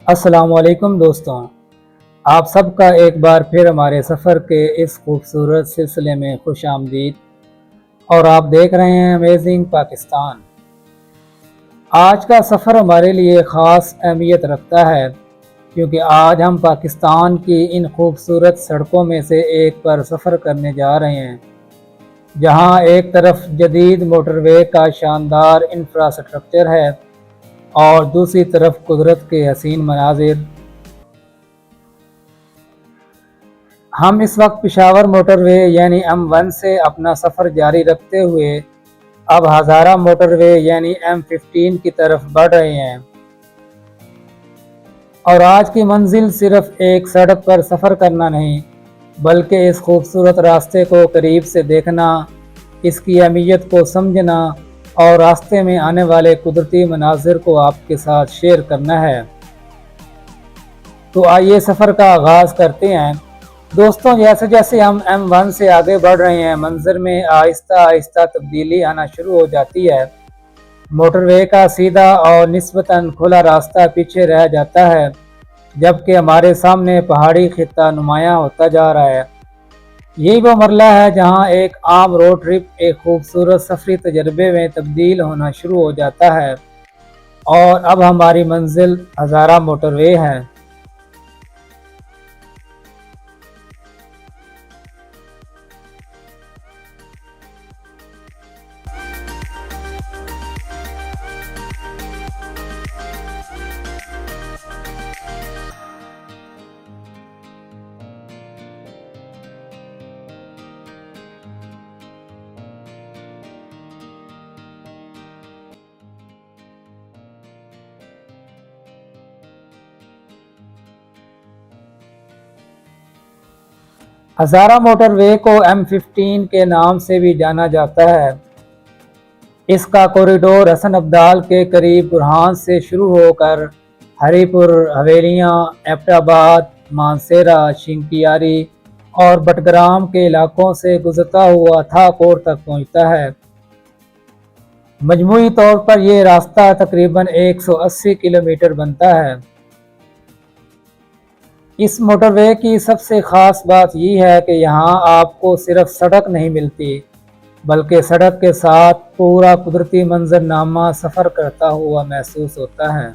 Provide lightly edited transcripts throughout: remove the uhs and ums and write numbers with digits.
अस्सलामुअलैकुम दोस्तों, आप सबका एक बार फिर हमारे सफ़र के इस खूबसूरत सिलसिले में खुश आमदीद। और आप देख रहे हैं अमेजिंग पाकिस्तान। आज का सफ़र हमारे लिए ख़ास अहमियत रखता है क्योंकि आज हम पाकिस्तान की इन खूबसूरत सड़कों में से एक पर सफ़र करने जा रहे हैं, जहां एक तरफ जदीद मोटरवे का शानदार इंफ्रास्ट्रक्चर है और दूसरी तरफ कुदरत के हसीन मनाजिर। हम इस वक्त पिशावर मोटरवे यानी M1 से अपना सफ़र जारी रखते हुए अब हज़ारा मोटरवे यानी M15 की तरफ बढ़ रहे हैं। और आज की मंजिल सिर्फ एक सड़क पर सफ़र करना नहीं, बल्कि इस खूबसूरत रास्ते को करीब से देखना, इसकी अहमियत को समझना और रास्ते में आने वाले कुदरती मनाजिर को आपके साथ शेयर करना है। तो आइए सफ़र का आगाज़ करते हैं। दोस्तों, जैसे जैसे हम M1 से आगे बढ़ रहे हैं, मंजर में आहिस्ता आहिस्ता तब्दीली आना शुरू हो जाती है। मोटरवे का सीधा और निस्बतन खुला रास्ता पीछे रह जाता है, जबकि हमारे सामने पहाड़ी खित्ता नुमायां होता जा रहा है। यही वो मरला है जहां एक आम रोड ट्रिप एक खूबसूरत सफरी तजर्बे में तब्दील होना शुरू हो जाता है। और अब हमारी मंजिल हज़ारा मोटरवे है। हज़ारा मोटरवे को M15 के नाम से भी जाना जाता है। इसका कॉरिडोर हसन अब्दाल के करीब बुरहान से शुरू होकर हरीपुर, हवेलियाँ, एबटाबाद, मानसेरा, शिंकियारी और बटग्राम के इलाकों से गुजरता हुआ थाकोर तक पहुँचता है। मजमूई तौर पर यह रास्ता तकरीबन 180 किलोमीटर बनता है। इस मोटरवे की सबसे ख़ास बात यह है कि यहाँ आपको सिर्फ सड़क नहीं मिलती, बल्कि सड़क के साथ पूरा कुदरती मंजरनामा सफ़र करता हुआ महसूस होता है।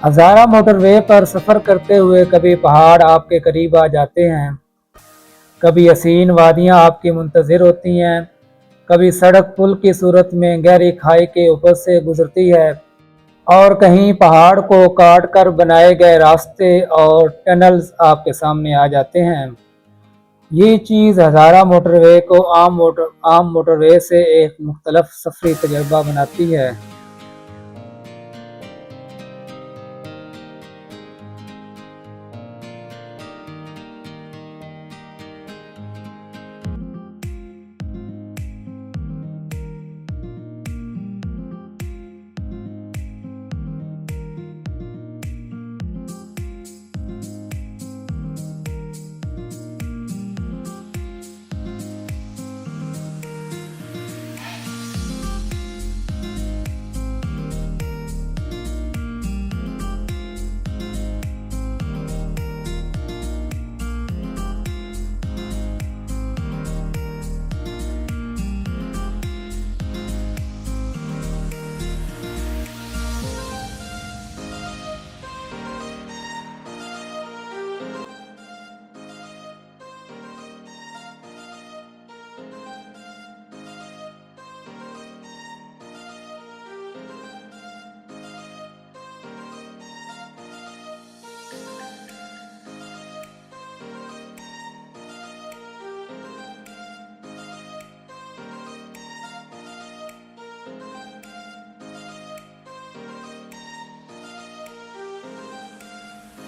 हज़ारा मोटरवे पर सफ़र करते हुए कभी पहाड़ आपके करीब आ जाते हैं, कभी हसीन वादियाँ आपकी मुंतज़िर होती हैं, कभी सड़क पुल की सूरत में गहरी खाई के ऊपर से गुजरती है, और कहीं पहाड़ को काट कर बनाए गए रास्ते और टनल्स आपके सामने आ जाते हैं। ये चीज़ हज़ारा मोटरवे को आम मोटरवे से एक मुख्तलफ सफरी तजर्बा बनाती है।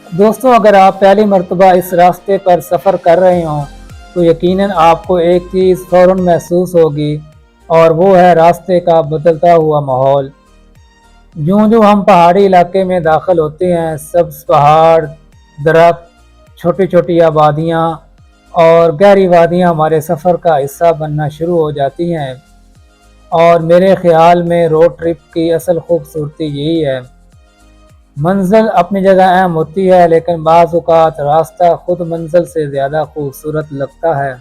दोस्तों, अगर आप पहली मर्तबा इस रास्ते पर सफ़र कर रहे हों तो यकीनन आपको एक चीज़ फ़ौरन महसूस होगी, और वो है रास्ते का बदलता हुआ माहौल। यूं जो हम पहाड़ी इलाके में दाखिल होते हैं, सब्ज़ पहाड़, दरख्त, छोटी छोटी आबादियाँ और गहरी वादियाँ हमारे सफ़र का हिस्सा बनना शुरू हो जाती हैं। और मेरे ख़्याल में रोड ट्रिप की असल खूबसूरती यही है। मंज़िल अपनी जगह अहम होती है, लेकिन बाज़ औक़ात रास्ता खुद मंज़िल से ज़्यादा खूबसूरत लगता है।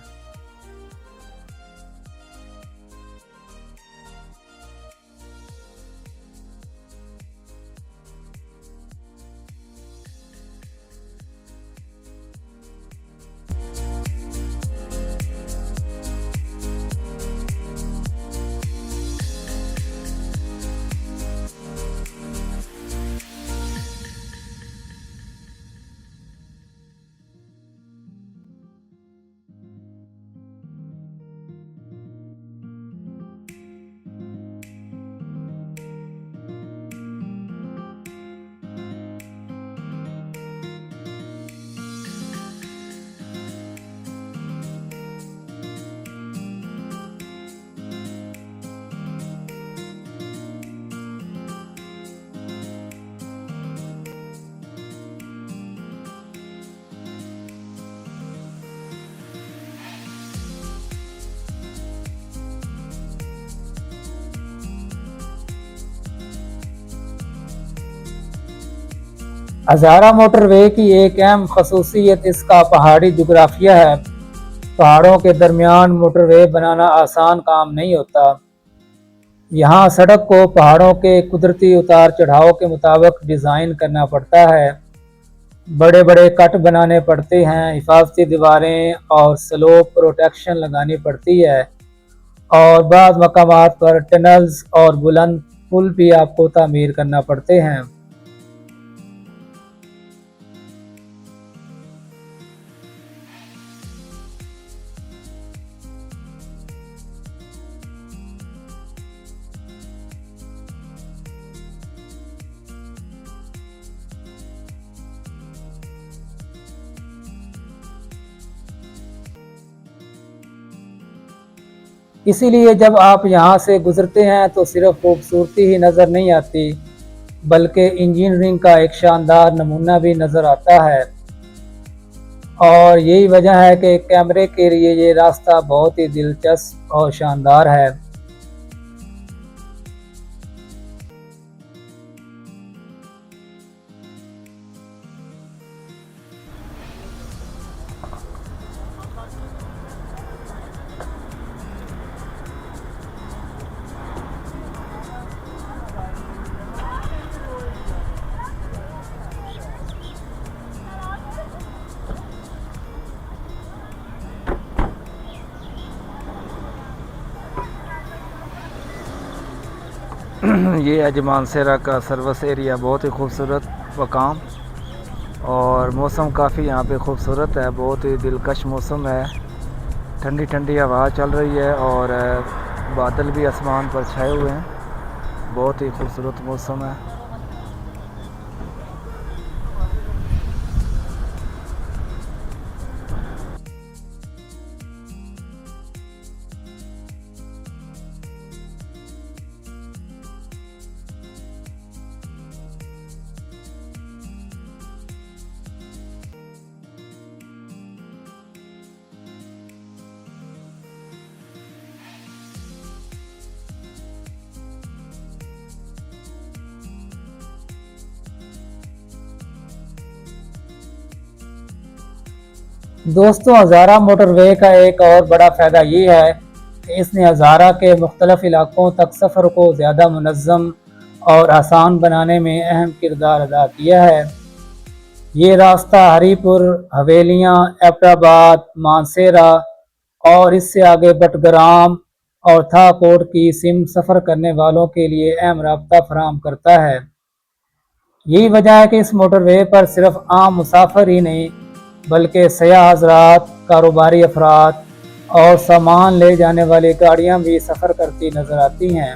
हज़ारा मोटरवे की एक अहम खसूसियत इसका पहाड़ी जुग्राफिया है। पहाड़ों के दरमियान मोटरवे बनाना आसान काम नहीं होता। यहाँ सड़क को पहाड़ों के कुदरती उतार चढ़ाव के मुताबिक डिज़ाइन करना पड़ता है। बड़े बड़े कट बनाने पड़ते हैं, हिफाजती दीवारें और स्लोप प्रोटेक्शन लगानी पड़ती है, और बाज़ मकामात पर टनल्स और बुलंद पुल भी आपको तामीर करना पड़ते हैं। इसीलिए जब आप यहाँ से गुजरते हैं तो सिर्फ खूबसूरती ही नज़र नहीं आती, बल्कि इंजीनियरिंग का एक शानदार नमूना भी नज़र आता है। और यही वजह है कि कैमरे के लिए ये रास्ता बहुत ही दिलचस्प और शानदार है। ये अजमानसेरा का सर्विस एरिया बहुत ही खूबसूरत मकाम, और मौसम काफ़ी यहाँ पे खूबसूरत है। बहुत ही दिलकश मौसम है। ठंडी ठंडी हवा चल रही है और बादल भी आसमान पर छाए हुए हैं। बहुत ही खूबसूरत मौसम है। दोस्तों, हज़ारा मोटरवे का एक और बड़ा फ़ायदा ये है कि इसने हज़ारा के मुख्तलिफ़ इलाकों तक सफ़र को ज़्यादा मुनज़्ज़म और आसान बनाने में अहम किरदार अदा किया है। ये रास्ता हरीपुर, हवेलियाँ, एबटाबाद, मानसेरा और इससे आगे बटग्राम और थाकोट की सिम सफ़र करने वालों के लिए अहम राब्ता फराहम करता है। यही वजह है कि इस मोटरवे पर सिर्फ आम मुसाफिर ही नहीं, बल्कि सयाह हज़रात, कारोबारी अफराद और सामान ले जाने वाली गाड़ियाँ भी सफ़र करती नज़र आती हैं।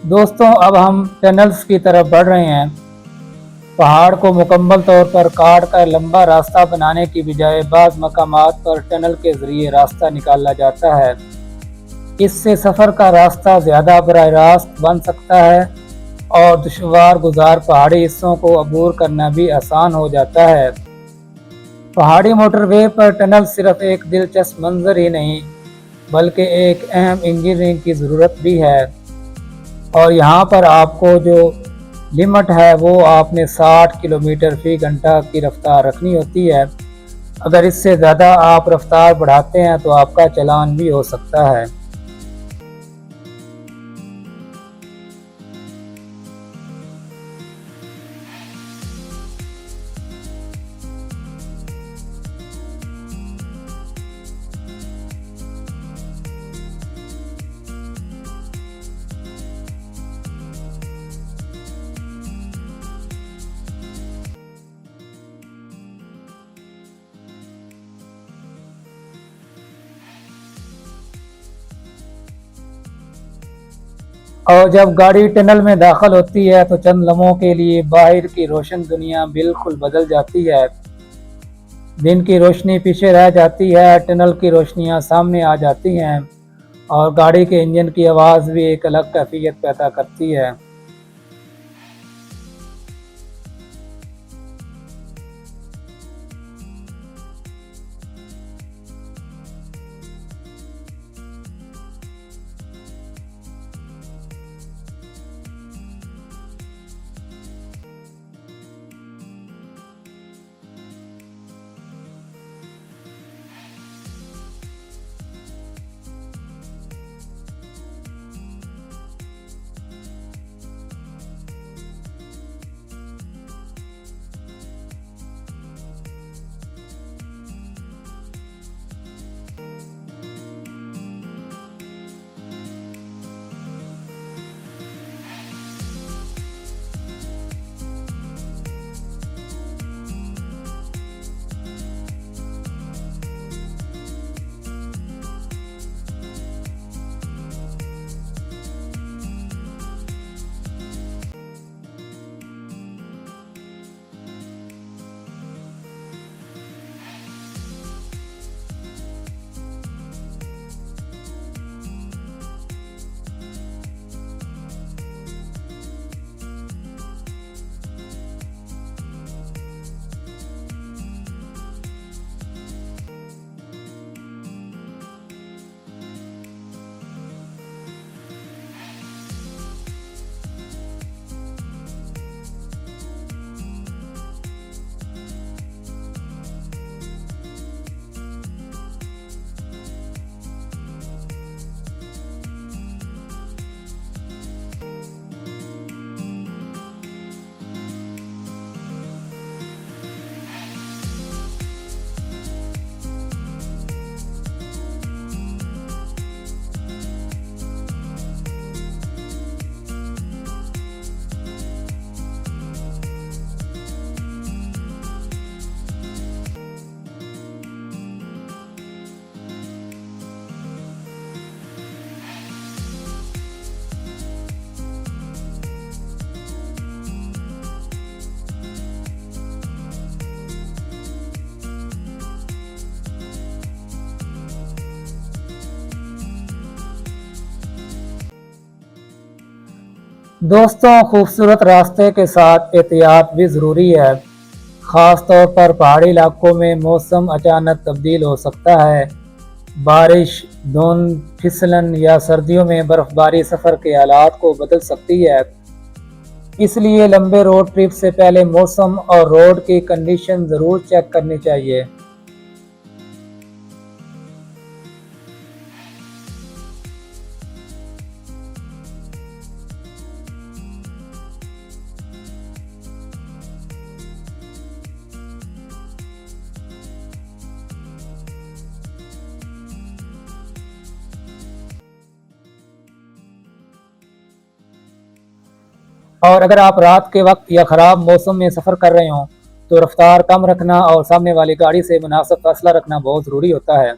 दोस्तों अब हम टनल्स की तरफ बढ़ रहे हैं। पहाड़ को मुकम्मल तौर पर काट कर लंबा रास्ता बनाने की बजाय बाज़ मकामात पर टनल के ज़रिए रास्ता निकाला जाता है। इससे सफ़र का रास्ता ज़्यादा बराह रास्त बन सकता है और दुश्वार गुजार पहाड़ी हिस्सों को अबूर करना भी आसान हो जाता है। पहाड़ी मोटरवे पर टनल सिर्फ एक दिलचस्प मंजर ही नहीं बल्कि एक अहम इंजीनियरिंग की ज़रूरत भी है। और यहाँ पर आपको जो लिमिट है वो आपने 60 किलोमीटर फ़ी घंटा की रफ्तार रखनी होती है। अगर इससे ज़्यादा आप रफ्तार बढ़ाते हैं तो आपका चालान भी हो सकता है। और जब गाड़ी टनल में दाखिल होती है तो चंद लम्हों के लिए बाहर की रोशन दुनिया बिल्कुल बदल जाती है। दिन की रोशनी पीछे रह जाती है, टनल की रोशनियां सामने आ जाती हैं और गाड़ी के इंजन की आवाज़ भी एक अलग कैफियत पैदा करती है। दोस्तों खूबसूरत रास्ते के साथ एहतियात भी ज़रूरी है। ख़ास तौर पर पहाड़ी इलाकों में मौसम अचानक तब्दील हो सकता है। बारिश, धुंध, फिसलन या सर्दियों में बर्फ़बारी सफ़र के हालात को बदल सकती है। इसलिए लंबे रोड ट्रिप से पहले मौसम और रोड की कंडीशन ज़रूर चेक करनी चाहिए। और अगर आप रात के वक्त या ख़राब मौसम में सफ़र कर रहे हों तो रफ्तार कम रखना और सामने वाली गाड़ी से मुनासिब फासला रखना बहुत ज़रूरी होता है।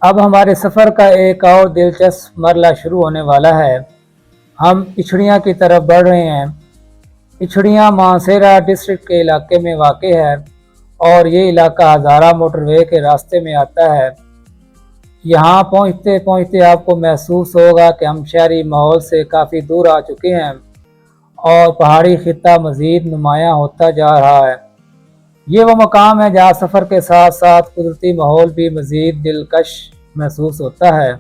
अब हमारे सफ़र का एक और दिलचस्प मरला शुरू होने वाला है। हम इछड़ियाँ की तरफ बढ़ रहे हैं। इछड़ियाँ मानसेरा डिस्ट्रिक्ट के इलाके में वाक़ है और ये इलाका हज़ारा मोटरवे के रास्ते में आता है। यहाँ पहुँचते पहुँचते आपको महसूस होगा कि हम शहरी माहौल से काफ़ी दूर आ चुके हैं और पहाड़ी खित्ता मज़ीद नुमायाँ होता जा रहा है। ये वो मकाम है जहाँ सफ़र के साथ साथ कुदरती माहौल भी मज़ीद दिलकश महसूस होता है।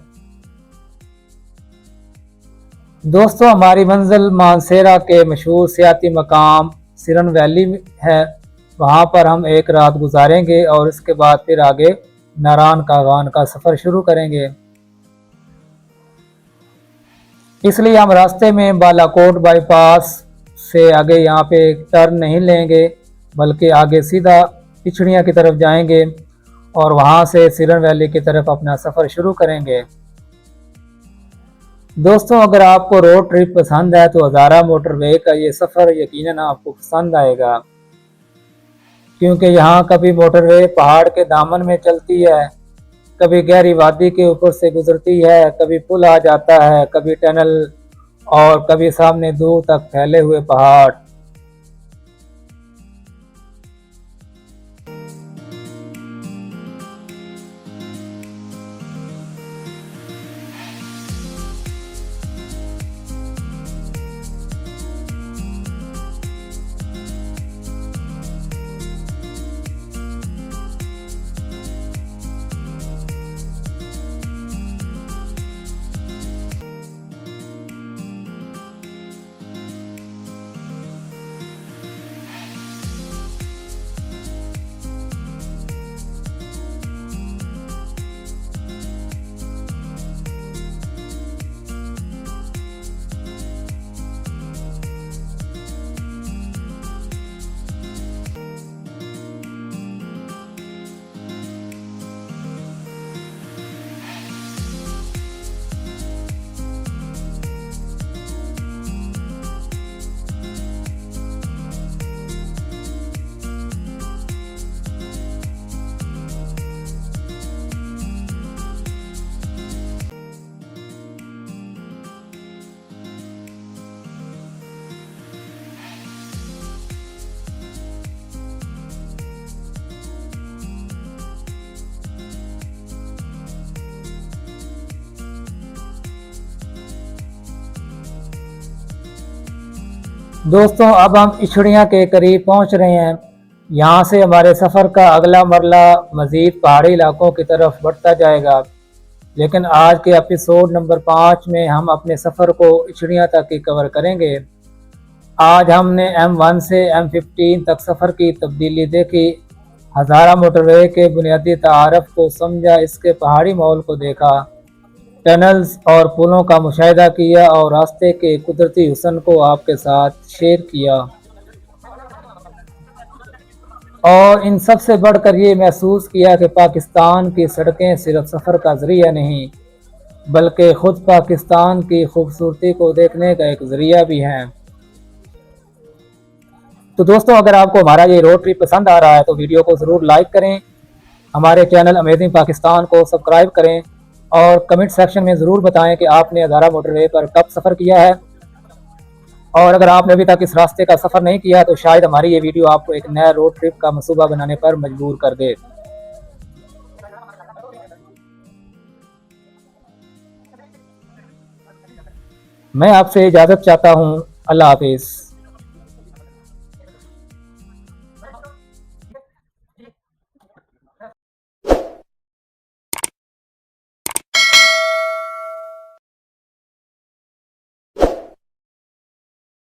दोस्तों, हमारी मंजिल मानसेरा के मशहूर सियाती मकाम सिरन वैली है। वहाँ पर हम एक रात गुजारेंगे और इसके बाद फिर आगे नारान कागान का सफ़र शुरू करेंगे। इसलिए हम रास्ते में बालाकोट बाईपास से आगे यहाँ पे टर्न नहीं लेंगे, बल्कि आगे सीधा पिछड़ियाँ की तरफ जाएंगे और वहाँ से सिरन वैली की तरफ अपना सफ़र शुरू करेंगे। दोस्तों, अगर आपको रोड ट्रिप पसंद है तो हज़ारा मोटरवे का ये सफ़र यकीनन आपको पसंद आएगा, क्योंकि यहाँ कभी मोटरवे पहाड़ के दामन में चलती है, कभी गहरी वादी के ऊपर से गुजरती है, कभी पुल आ जाता है, कभी टनल और कभी सामने दूर तक फैले हुए पहाड़। दोस्तों, अब हम इछड़ियाँ के करीब पहुँच रहे हैं। यहाँ से हमारे सफ़र का अगला मरला मज़ीद पहाड़ी इलाकों की तरफ बढ़ता जाएगा, लेकिन आज के एपिसोड नंबर 5 में हम अपने सफ़र को इछड़ियाँ तक ही कवर करेंगे। आज हमने M1 से M15 तक सफ़र की तब्दीली देखी, हज़ारा मोटरवे के बुनियादी तारफ़ को समझा, इसके पहाड़ी माहौल को देखा, टनल्स और पुलों का मुशाहिदा किया और रास्ते के कुदरती हुस्न को आपके साथ शेयर किया। और इन सब से बढ़कर ये महसूस किया कि पाकिस्तान की सड़कें सिर्फ सफ़र का ज़रिया नहीं, बल्कि ख़ुद पाकिस्तान की खूबसूरती को देखने का एक ज़रिया भी हैं। तो दोस्तों, अगर आपको हमारा ये रोड ट्रिप पसंद आ रहा है तो वीडियो को ज़रूर लाइक करें, हमारे चैनल अमेजिंग पाकिस्तान को सब्सक्राइब करें और कमेंट सेक्शन में ज़रूर बताएं कि आपने हज़ारा मोटरवे पर कब सफ़र किया है। और अगर आपने अभी तक इस रास्ते का सफ़र नहीं किया तो शायद हमारी ये वीडियो आपको एक नया रोड ट्रिप का मंसूबा बनाने पर मजबूर कर दे। मैं आपसे इजाज़त चाहता हूँ। अल्लाह हाफिज़।